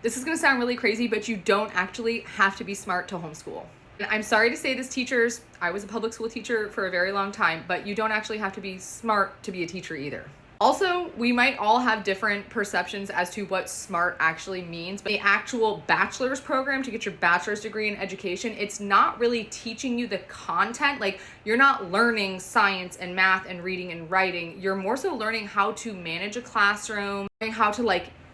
This is gonna sound really crazy, but you don't actually have to be smart to homeschool. And I'm sorry to say this, teachers, I was a public school teacher for a very long time, but you don't actually have to be smart to be a teacher either. Also, we might all have different perceptions as to what smart actually means. But the actual bachelor's program to get your bachelor's degree in education, it's not really teaching you the content. Like, you're not learning science and math and reading and writing. You're more so learning how to manage a classroom, learning how to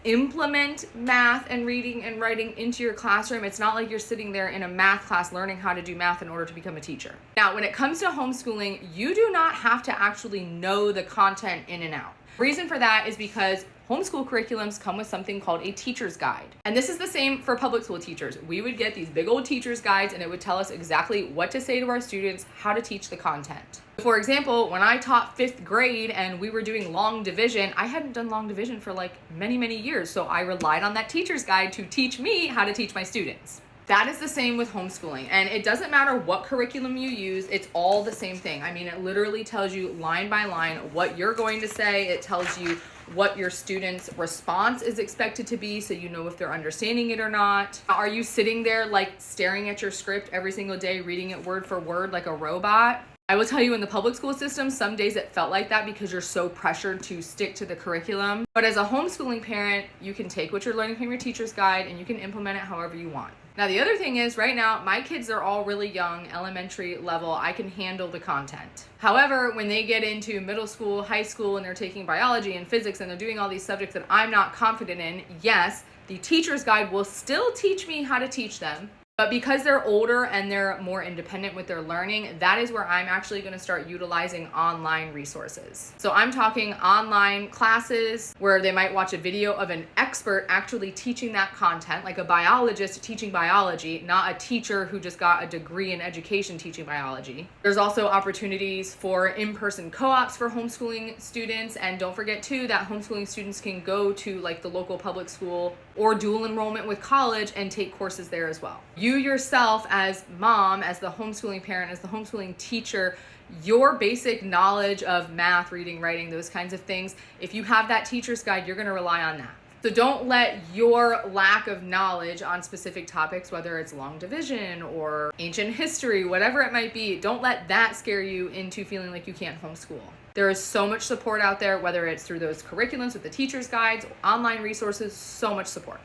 implement math and reading and writing into your classroom. It's not like you're sitting there in a math class learning how to do math in order to become a teacher. Now, when it comes to homeschooling, you do not have to actually know the content in and out. The reason for that is because homeschool curriculums come with something called a teacher's guide. And this is the same for public school teachers. We would get these big old teacher's guides and it would tell us exactly what to say to our students, how to teach the content. For example, when I taught 5th grade and we were doing long division, I hadn't done long division for many, many years. So I relied on that teacher's guide to teach me how to teach my students. That is the same with homeschooling. And it doesn't matter what curriculum you use, it's all the same thing. I mean, it literally tells you line by line what you're going to say. It tells you what your students' response is expected to be so you know if they're understanding it or not. Are you sitting there staring at your script every single day, reading it word for word like a robot? I will tell you, in the public school system, some days it felt like that because you're so pressured to stick to the curriculum. But as a homeschooling parent, you can take what you're learning from your teacher's guide and you can implement it however you want. Now, the other thing is, right now, my kids are all really young, elementary level. I can handle the content. However, when they get into middle school, high school, and they're taking biology and physics and they're doing all these subjects that I'm not confident in, yes, the teacher's guide will still teach me how to teach them. But because they're older and they're more independent with their learning, that is where I'm actually going to start utilizing online resources. So I'm talking online classes where they might watch a video of an expert actually teaching that content, like a biologist teaching biology, not a teacher who just got a degree in education teaching biology. There's also opportunities for in-person co-ops for homeschooling students. And don't forget too that homeschooling students can go to the local public school or dual enrollment with college and take courses there as well. You yourself as mom, as the homeschooling parent, as the homeschooling teacher, your basic knowledge of math, reading, writing, those kinds of things, if you have that teacher's guide, you're going to rely on that. So don't let your lack of knowledge on specific topics, whether it's long division or ancient history, whatever it might be, don't let that scare you into feeling like you can't homeschool. There is so much support out there, whether it's through those curriculums with the teacher's guides, online resources, so much support.